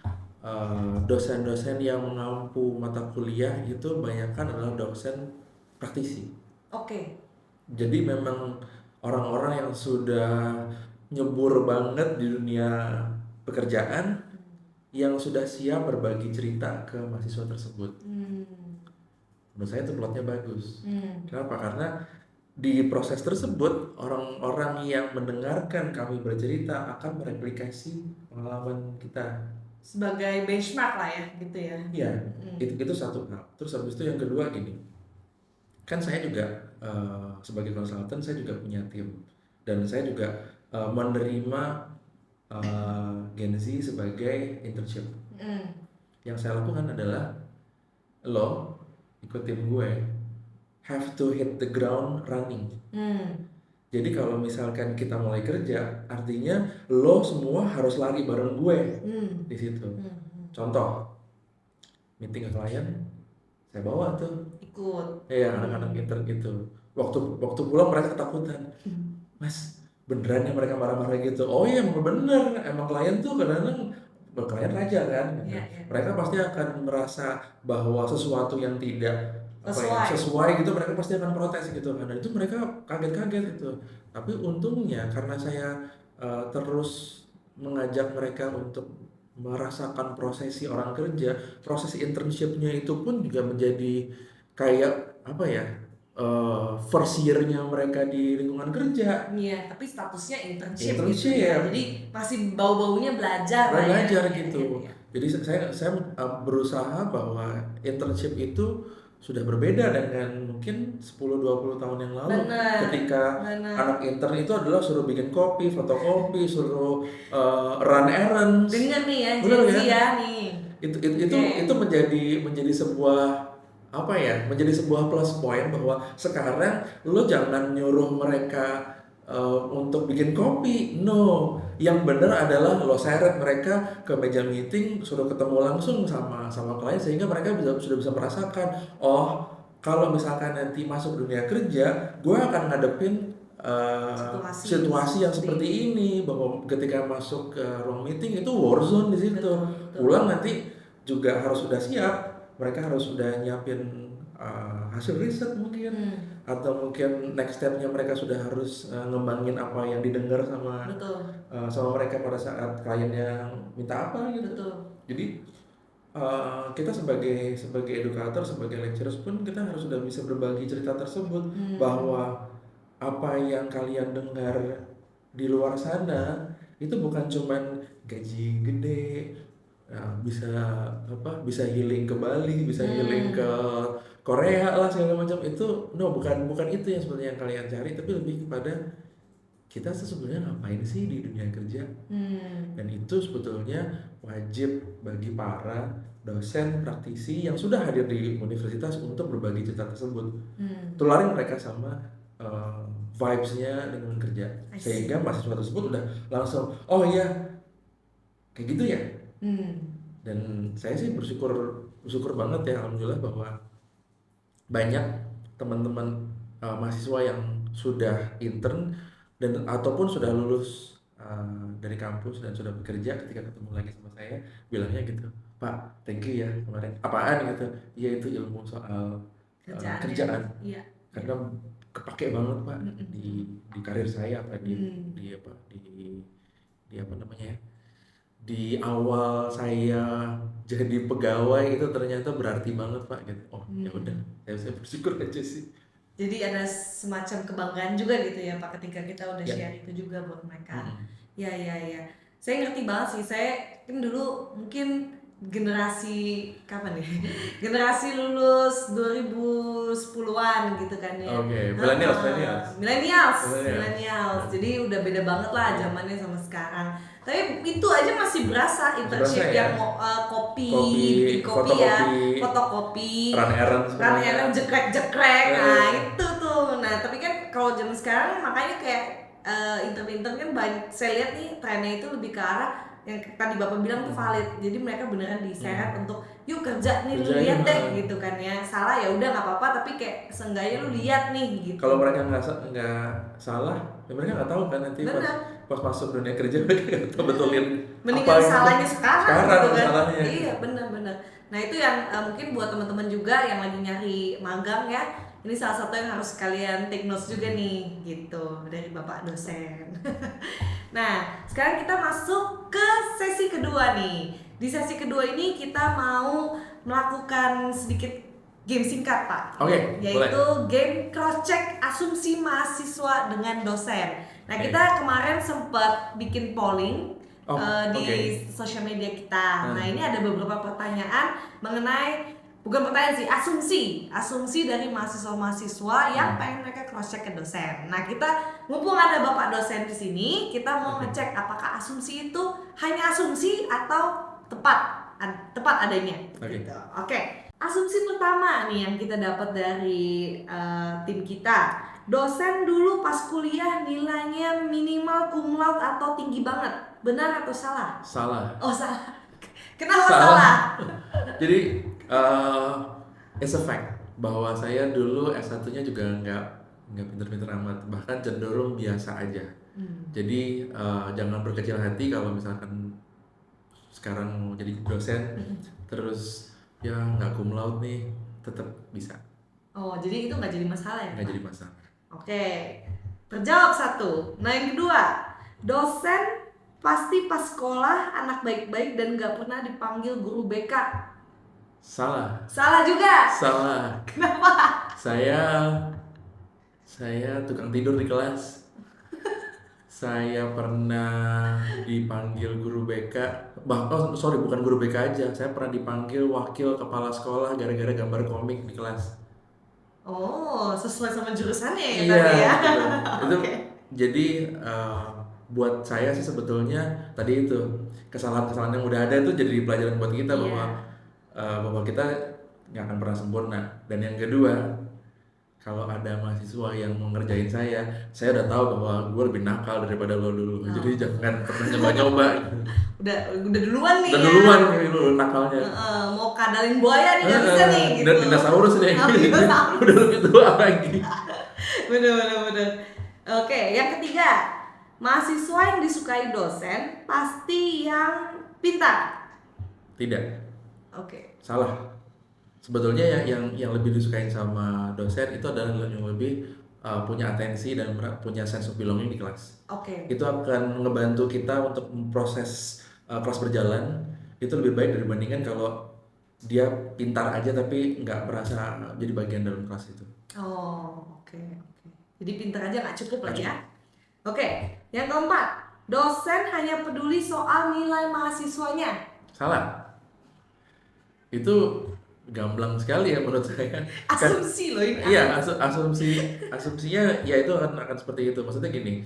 dosen-dosen yang mengampu mata kuliah itu banyakkan adalah dosen praktisi. Jadi memang orang-orang yang sudah nyebur banget di dunia pekerjaan yang sudah siap berbagi cerita ke mahasiswa tersebut. Menurut saya itu plotnya bagus. Kenapa? Karena di proses tersebut, orang-orang yang mendengarkan kami bercerita akan mereplikasi pengalaman kita. Sebagai benchmark lah ya, gitu ya. Iya, itu satu hal. Terus habis itu yang kedua gini, kan saya juga sebagai konsultan, saya juga punya tim. Dan saya juga menerima Gen Z sebagai internship. Yang saya lakukan adalah, lo ikut tim gue, have to hit the ground running. Jadi kalau misalkan kita mulai kerja, artinya lo semua harus lari bareng gue di situ. Contoh, meeting ke klien, saya bawa tuh. Ikut. Anak-anak intern gitu. Waktu pulang mereka ketakutan. Mas, beneran ya mereka marah-marah gitu? Oh iya, bener. Emang klien tuh kadang-kadang klien raja kan. Mereka pasti akan merasa bahwa sesuatu yang tidak sesuai gitu, mereka pasti akan protes gitu kan. Dan itu mereka kaget-kaget itu. Tapi untungnya karena saya terus mengajak mereka untuk merasakan prosesi orang kerja, proses internshipnya itu pun juga menjadi kayak apa ya, first year-nya mereka di lingkungan kerja. Iya, tapi statusnya internship gitu ya. Jadi masih bau-baunya belajar gitu. Jadi saya berusaha bahwa internship itu sudah berbeda dengan mungkin 10-20 tahun yang lalu. Benar, Ketika benar. anak intern itu adalah suruh bikin kopi, fotokopi, suruh run errands. Dengar nih ya, Bener Gen Z kan? ya nih. Itu menjadi sebuah apa ya? Menjadi sebuah plus point bahwa sekarang lo jangan nyuruh mereka untuk bikin kopi. No, yang benar adalah lo seret mereka ke meja meeting, suruh ketemu langsung sama klien sehingga mereka sudah bisa merasakan, oh kalau misalkan nanti masuk dunia kerja, gue akan ngadepin situasi yang seperti ini, bahwa ketika masuk ke ruang meeting itu war zone di situ. Betul. Pulang nanti juga harus sudah siap, mereka harus sudah nyiapin hasil riset mungkin, atau mungkin next stepnya mereka sudah harus ngembangin apa yang didengar sama mereka pada saat kliennya minta apa gitu. Betul. Jadi kita sebagai edukator, sebagai lecturers pun kita harus sudah bisa berbagi cerita tersebut, bahwa apa yang kalian dengar di luar sana itu bukan cuman gaji gede, bisa healing ke Bali, bisa healing ke Korea lah segala macam. Itu bukan itu yang sebenarnya yang kalian cari, tapi lebih kepada kita sebenarnya ngapain sih di dunia kerja. Dan itu sebetulnya wajib bagi para dosen praktisi yang sudah hadir di universitas untuk berbagi cerita tersebut. Tularin mereka sama vibes-nya dengan kerja, sehingga mahasiswa tersebut udah langsung, oh iya kayak gitu ya. Dan saya sih bersyukur banget ya, alhamdulillah, bahwa banyak teman-teman mahasiswa yang sudah intern dan ataupun sudah lulus dari kampus dan sudah bekerja, ketika ketemu lagi sama saya bilangnya gitu, Pak, thank you ya kemarin. Apaan gitu? Iya, itu ilmu soal kerjaan. Iya. Karena kepake banget Pak di karir saya, apa di apa namanya ya, di awal saya jadi pegawai itu ternyata berarti banget Pak gitu. Oh ya udah, saya bersyukur aja sih. Jadi ada semacam kebanggaan juga gitu ya Pak, ketika kita udah share itu juga buat mereka. Ya. Saya ngerti banget sih. Saya kan dulu mungkin generasi kapan ya? Generasi lulus 2010-an gitu kan ya. Oke, millennials. Jadi udah beda banget lah zamannya sama sekarang. Tapi itu aja masih berasa internship yang kopi, bikin kopi ya, fotokopi, run errand jekrek. Nah itu tuh. Nah tapi kan kalau zaman sekarang makanya kayak intern kan banyak, saya lihat nih trennya itu lebih ke arah yang tadi Bapak bilang tuh valid. Jadi mereka beneran diseret untuk yuk kerja nih, lu lihat deh gitu kan ya. Salah ya udah nggak apa-apa, tapi kayak seenggaknya lu lihat nih gitu. Kalau mereka nggak salah, ya mereka nggak tahu kan nanti pas masuk dunia kerja mereka nggak tahu betulin. Mendingan salahnya sekarang gitu kan. Salahnya. Iya benar. Nah itu yang mungkin buat teman-teman juga yang lagi nyari magang ya. Ini salah satu yang harus kalian take notes juga nih gitu dari Bapak dosen. Nah, sekarang kita masuk ke sesi kedua nih. Di sesi kedua ini kita mau melakukan sedikit game singkat, Pak. Oke, yaitu boleh. Game cross check asumsi mahasiswa dengan dosen. Nah, kita kemarin sempat bikin polling di sosial media kita. Nah, ini ada beberapa pertanyaan mengenai, bukan pertanyaan sih, asumsi dari mahasiswa-mahasiswa yang pengen mereka cross check ke dosen. Nah, kita mumpung ada Bapak dosen di sini, kita mau ngecek apakah asumsi itu hanya asumsi atau tepat adanya. Gitu. Oke. Asumsi pertama nih yang kita dapat dari tim kita. Dosen dulu pas kuliah nilainya minimal cum laude atau tinggi banget. Benar atau salah? Salah. Oh, salah. Kenapa salah? Jadi it's a fact bahwa saya dulu S1-nya juga nggak pinter-pinter amat, bahkan cenderung biasa aja. Jadi jangan berkecil hati kalau misalkan sekarang mau jadi dosen terus ya nggak cum laude nih, tetap bisa. Oh, jadi itu nggak jadi masalah ya? Nggak jadi masalah. Oke, terjawab satu. Nah yang kedua, dosen pasti pas sekolah anak baik-baik dan nggak pernah dipanggil guru BK. Salah. Salah juga? Salah. Kenapa? Saya tukang tidur di kelas. Saya pernah dipanggil guru BK, sorry bukan guru BK aja, saya pernah dipanggil wakil kepala sekolah gara-gara gambar komik di kelas. Oh, sesuai sama jurusannya ya Iya, tapi ya. gitu. Itu Oke. jadi buat saya sih sebetulnya tadi itu kesalahan-kesalahan yang udah ada itu jadi pelajaran buat kita bahwa Iya. bahwa kita nggak akan pernah sempurna. Dan yang kedua, kalau ada mahasiswa yang mau ngerjain saya udah tahu bahwa gue lebih nakal daripada lo dulu. Oh. Jadi jangan pernah nyoba-nyoba. Udah duluan nih Dan ya. duluan nih lo nakalnya. Mau kadalin buaya nih nggak bisa nih gitu. Dan dinosaurus nih. Oh, dinosaurus. Udah lebih tua lagi. Bener. Oke, yang ketiga, mahasiswa yang disukai dosen pasti yang pintar. Tidak, Oke. salah. Sebetulnya yang lebih disukain sama dosen itu adalah yang lebih punya atensi dan punya sense of belonging di kelas. Oke. Itu akan ngebantu kita untuk memproses kelas berjalan itu lebih baik dibandingkan kalau dia pintar aja tapi nggak merasa jadi bagian dalam kelas itu. Oh, oke. Jadi pintar aja nggak cukup Nggak lagi ya. Oke, yang keempat, dosen hanya peduli soal nilai mahasiswanya. Salah. Itu gamblang sekali ya menurut saya. Asumsi loh ini. Iya, asumsinya ya itu akan seperti itu. Maksudnya gini,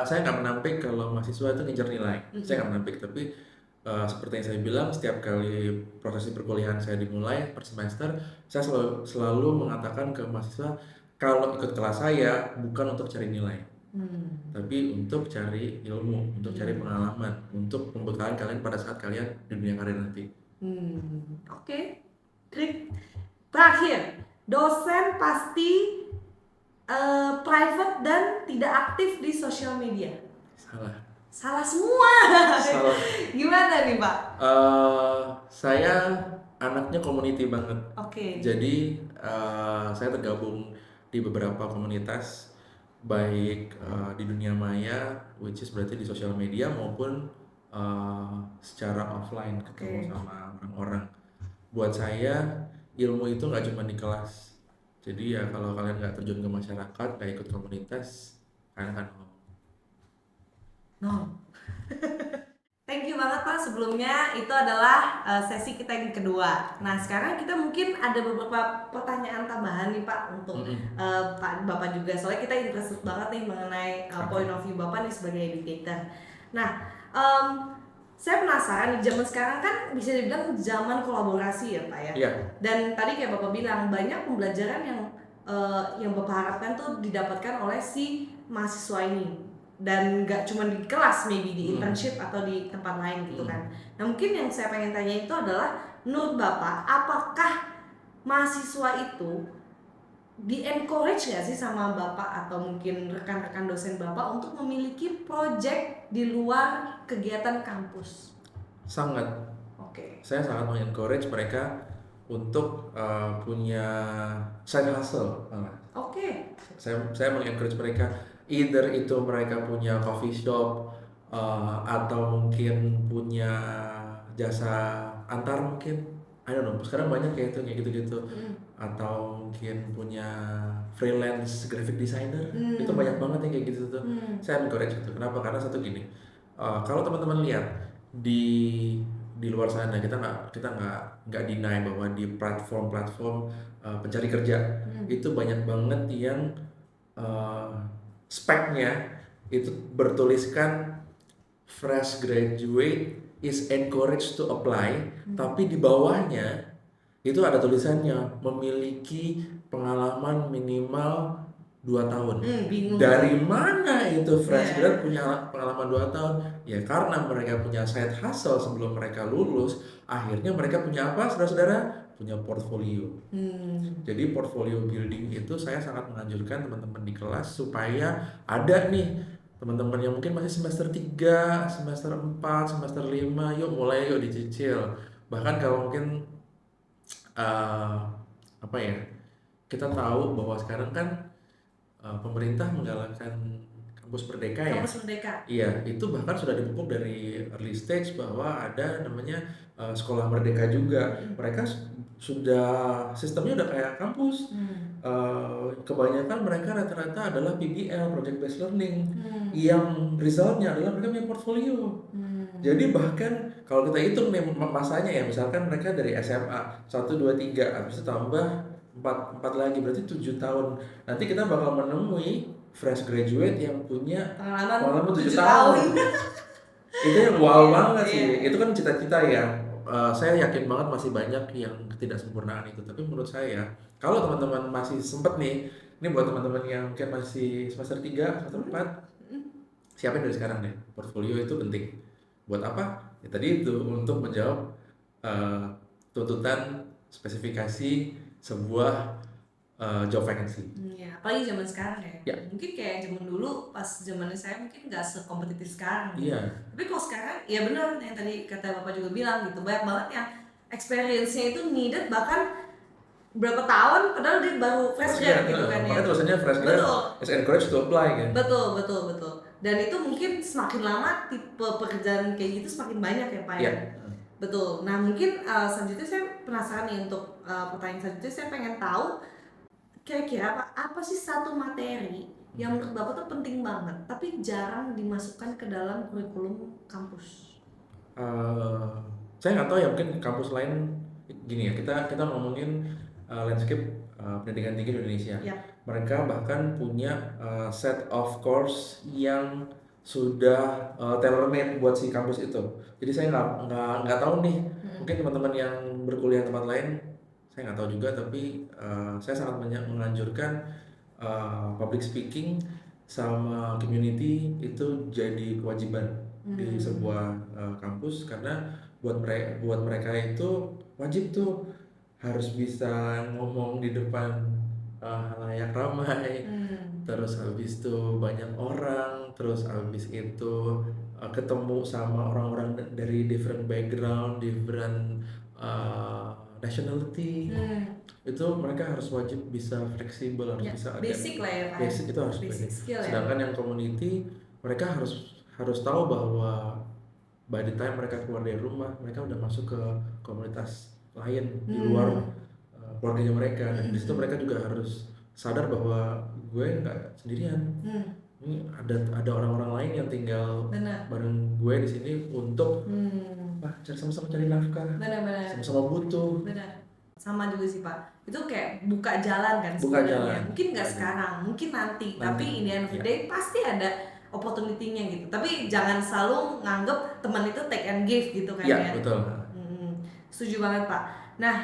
saya nggak menampik kalau mahasiswa itu ngejar nilai. Saya nggak menampik, tapi seperti yang saya bilang, setiap kali proses perkuliahan saya dimulai per semester, saya selalu mengatakan ke mahasiswa kalau ikut kelas saya bukan untuk cari nilai, tapi untuk cari ilmu, untuk cari pengalaman, untuk pembekalan kalian pada saat kalian di dunia karir nanti. Oke. Terakhir, dosen pasti private dan tidak aktif di sosial media. Salah semua. Salah. Gimana nih Pak? Saya anaknya community banget. Oke. Jadi saya tergabung di beberapa komunitas, baik di dunia maya, which is berarti di sosial media maupun secara offline ketemu sama orang-orang. Buat saya ilmu itu nggak cuma di kelas. Jadi ya kalau kalian nggak terjun ke masyarakat, nggak ikut komunitas, kalian akan No. Thank you banget Pak, sebelumnya itu adalah sesi kita yang kedua. Nah sekarang kita mungkin ada beberapa pertanyaan tambahan nih Pak untuk Pak Bapak juga, soalnya kita interested banget nih mengenai point of view Bapak nih sebagai educator. Nah saya penasaran, di zaman sekarang kan bisa dibilang zaman kolaborasi ya Pak ya. Iya. Dan tadi kayak Bapak bilang banyak pembelajaran yang Bapak harapkan tuh didapatkan oleh si mahasiswa ini. Dan nggak cuma di kelas, maybe di internship atau di tempat lain gitu kan. Nah mungkin yang saya pengen tanya itu adalah menurut Bapak, apakah mahasiswa itu di-encourage nggak sih sama Bapak atau mungkin rekan-rekan dosen Bapak untuk memiliki project di luar kegiatan kampus? Sangat. Oke. Saya sangat mengencourage mereka untuk punya side hustle. Oke. Saya mengencourage mereka, either itu mereka punya coffee shop atau mungkin punya jasa antar mungkin, I don't know. Sekarang banyak kayak gitu-gitu. Atau mungkin punya freelance graphic designer, itu banyak banget yang kayak gitu tuh. Saya encourage itu. Kenapa? Karena satu gini, kalau teman-teman lihat di luar sana, kita nggak deny bahwa di platform pencari kerja itu banyak banget yang speknya itu bertuliskan fresh graduate is encouraged to apply, tapi di bawahnya itu ada tulisannya memiliki pengalaman minimal 2 tahun. Bingung. Dari mana itu fresh grad punya pengalaman 2 tahun? Ya karena mereka punya side hustle sebelum mereka lulus. Akhirnya mereka punya apa, saudara-saudara? Punya portfolio. Jadi portfolio building itu saya sangat menganjurkan teman-teman di kelas supaya ada nih teman-teman yang mungkin masih semester 3, semester 4, semester 5, yuk dicicil. Bahkan kalau mungkin kita tahu bahwa sekarang kan pemerintah menggalakkan kampus merdeka ya. Kampus merdeka. Iya, itu bahkan sudah dipupuk dari early stage bahwa ada namanya sekolah merdeka juga. Mereka sudah sistemnya udah kayak kampus. Kebanyakan mereka rata-rata adalah PBL, Project Based Learning, yang resultnya adalah mereka punya portfolio. Jadi bahkan kalau kita hitung nih masanya ya, misalkan mereka dari SMA 1, 2, 3, habis itu tambah 4 lagi, berarti 7 tahun. Nanti kita bakal menemui fresh graduate yang punya pengalaman 7 tahun. Itu yang wow banget sih. Itu kan cita-cita ya. Saya yakin banget masih banyak yang ketidaksempurnaan itu. Tapi menurut saya, kalau teman-teman masih sempet nih, ini buat teman-teman yang mungkin masih semester 3, semester 4, siapin dari sekarang deh. Portfolio itu penting. Buat apa? Ya tadi itu untuk menjawab tuntutan spesifikasi sebuah job vacancy. Ya, apalagi zaman sekarang ya. Ya. Mungkin kayak zaman dulu, pas zamannya saya mungkin nggak sekompetitif sekarang. Iya. Tapi kalau sekarang, ya benar yang tadi kata Bapak juga bilang gitu, banyak banget yang experience-nya itu needed bahkan berapa tahun, padahal dia baru fresh grade gitu kan ya. Makanya tulisannya fresh grade is encouraged to apply kan. Betul. Dan itu mungkin semakin lama tipe pekerjaan kayak gitu semakin banyak ya Pak ya. Betul. Nah mungkin selanjutnya saya penasaran nih untuk pertanyaan selanjutnya, saya pengen tahu kira-kira apa sih satu materi yang menurut Bapak tuh penting banget tapi jarang dimasukkan ke dalam kurikulum kampus? Saya nggak tahu ya, mungkin kampus lain gini ya, kita ngomongin landscape pendidikan tinggi di Indonesia. Mereka bahkan punya set of course yang sudah tailor made buat si kampus itu. Jadi saya nggak tahu nih, mungkin teman-teman yang berkuliah di tempat lain saya nggak tahu juga, tapi saya sangat menganjurkan public speaking sama community itu jadi kewajiban di sebuah kampus, karena buat mereka itu wajib tuh harus bisa ngomong di depan halayak ramai, terus habis itu banyak orang, terus habis itu ketemu sama orang-orang dari different background, different nationality. Itu mereka harus wajib bisa fleksibel, harus bisa basic lah ya Pak. Basic itu harus basic. Sedangkan yang community, mereka harus tahu bahwa by the time mereka keluar dari rumah, mereka udah masuk ke komunitas lain di luar keluarganya mereka, dan di situ mereka juga harus sadar bahwa gue nggak sendirian. Ini ada orang-orang lain yang tinggal bareng gue di sini untuk sama-sama cari nafkah, sama-sama butuh. Sama juga sih Pak, itu kayak buka jalan kan sebenarnya. Mungkin nggak sekarang, mungkin nanti, tapi in the end of the day pasti ada opportunity-nya gitu. Tapi jangan selalu nganggep teman itu take and give gitu kan ya. Iya, betul. Setuju banget Pak. Nah,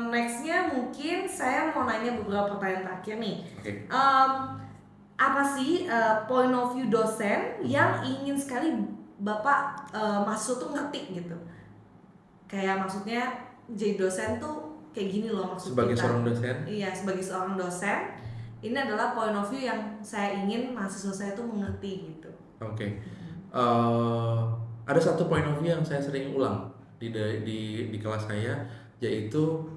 nextnya mungkin saya mau nanya beberapa pertanyaan terakhir nih. Apa sih point of view dosen yang ingin sekali Bapak mahasiswa tuh ngerti gitu? Kayak maksudnya jadi dosen tuh kayak gini loh maksud sebagai kita. Seorang dosen? Iya, sebagai seorang dosen, ini adalah point of view yang saya ingin mahasiswa saya tuh mengerti gitu. Ada satu point of view yang saya sering ulang di kelas saya, yaitu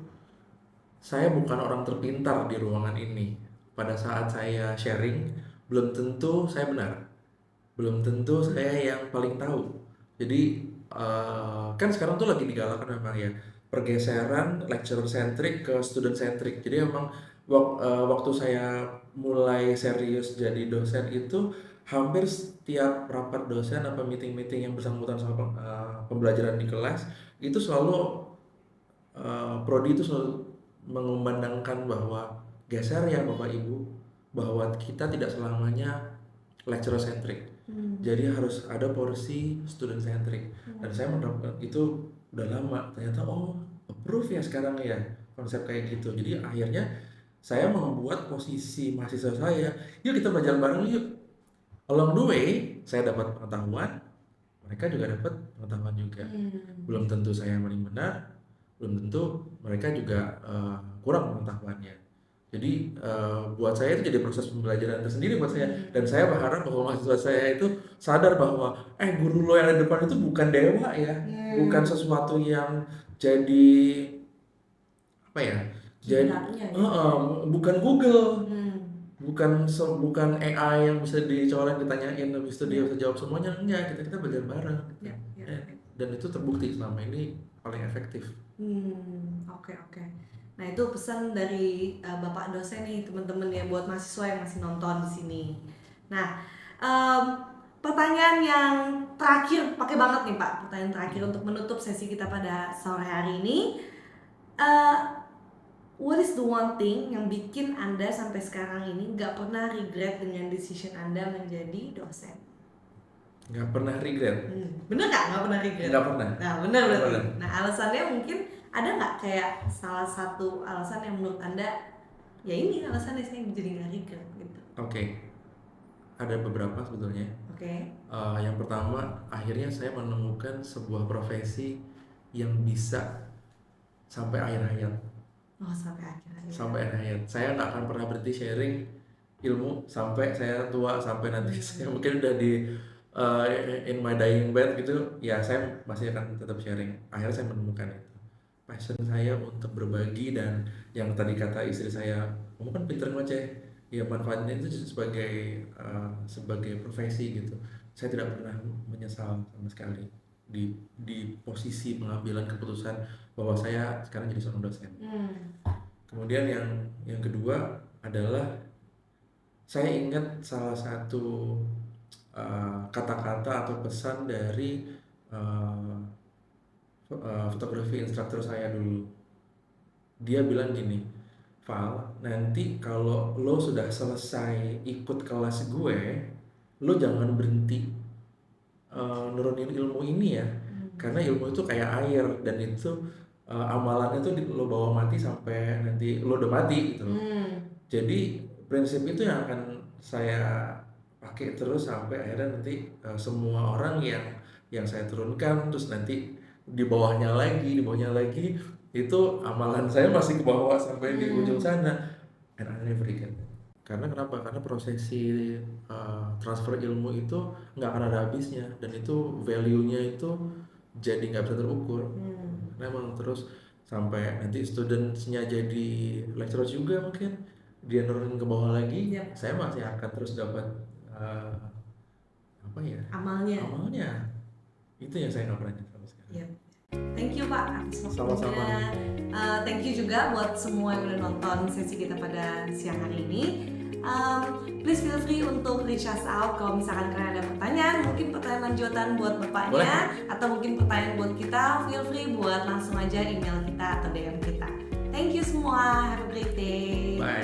saya bukan orang terpintar di ruangan ini. Pada saat saya sharing, belum tentu saya benar, belum tentu saya yang paling tahu. Jadi kan sekarang tuh lagi digalakan memang ya pergeseran lecturer centric ke student centric. Jadi emang waktu saya mulai serius jadi dosen itu, hampir setiap rapat dosen apa meeting-meeting yang bersangkutan sama pembelajaran di kelas itu selalu prodi itu selalu mengumandangkan bahwa geser ya Bapak Ibu, bahwa kita tidak selamanya lecturer centric. Jadi harus ada porsi student centric. Dan saya menerapkan itu udah lama, ternyata approve ya sekarang ya konsep kayak gitu. Jadi akhirnya saya membuat posisi mahasiswa saya, yuk kita belajar bareng yuk. Along the way saya dapat pengetahuan, mereka juga dapat pengetahuan juga. Belum tentu saya yang paling benar, belum tentu mereka juga kurang pengetahuannya. Jadi buat saya itu jadi proses pembelajaran tersendiri buat saya. Dan saya berharap bahwa mahasiswa saya itu sadar bahwa guru lo yang ada di depan itu bukan dewa ya, bukan sesuatu yang jadi apa ya, jadi bukan Google, bukan AI yang bisa dicolek ditanyain habis itu dia bisa jawab semuanya. Enggak, kita belajar bareng. Dan itu terbukti selama ini paling efektif. Oke. Nah itu pesan dari Bapak dosen nih teman-teman ya buat mahasiswa yang masih nonton di sini. Nah pertanyaan yang terakhir, pakai banget nih Pak, pertanyaan terakhir untuk menutup sesi kita pada sore hari ini. What is the one thing yang bikin Anda sampai sekarang ini nggak pernah regret dengan decision Anda menjadi dosen? Nggak pernah regret. Bener nggak pernah regret? Nggak pernah. Nah bener berarti. Nah alasannya mungkin ada nggak kayak salah satu alasan yang menurut Anda ya ini alasannya saya jadi nggak regret gitu? Oke. Ada beberapa sebetulnya. Oke. Yang pertama, akhirnya saya menemukan sebuah profesi yang bisa sampai akhir hayat. Sampai akhir hayat. Sampai akhir hayat. Saya nggak akan pernah berhenti sharing ilmu sampai saya tua, sampai nanti saya mungkin udah di in my dying bed gitu, ya saya masih akan tetap sharing. Akhirnya saya menemukan itu. Passion saya untuk berbagi, dan yang tadi kata istri saya, kamu kan pinter ngoceh, ya manfaatnya itu sebagai profesi gitu. Saya tidak pernah menyesal sama sekali di posisi pengambilan keputusan bahwa saya sekarang jadi seorang dosen. Kemudian yang kedua adalah saya ingat salah satu kata-kata atau pesan dari fotografi instruktur saya dulu. Dia bilang gini, Val, nanti kalau lo sudah selesai ikut kelas gue, lo jangan berhenti nurunin ilmu ini ya, karena ilmu itu kayak air, dan itu amalannya tuh lo bawa mati sampai nanti lo udah mati gitu. Jadi prinsip itu yang akan saya pakai terus sampai akhirnya nanti semua orang yang saya turunkan, terus nanti di bawahnya lagi itu amalan saya masih ke bawah sampai di ujung sana, and I never forget. Karena kenapa? Karena prosesi transfer ilmu itu nggak akan ada habisnya, dan itu value-nya itu jadi nggak bisa terukur. Memang terus sampai nanti students-nya jadi lecturer juga, mungkin dia nurunin ke bawah lagi, saya masih akan terus dapat amalnya. Itu yang saya nggak pernah nyesal sekali. Thank you Pak atas waktunya. Thank you juga buat semua yang udah nonton sesi kita pada siang hari ini. Please feel free untuk reach us out kalau misalkan kalian ada pertanyaan, mungkin pertanyaan lanjutan buat bapaknya, atau mungkin pertanyaan buat kita, feel free buat langsung aja email kita atau DM kita. Thank you semua, have a great day. Bye.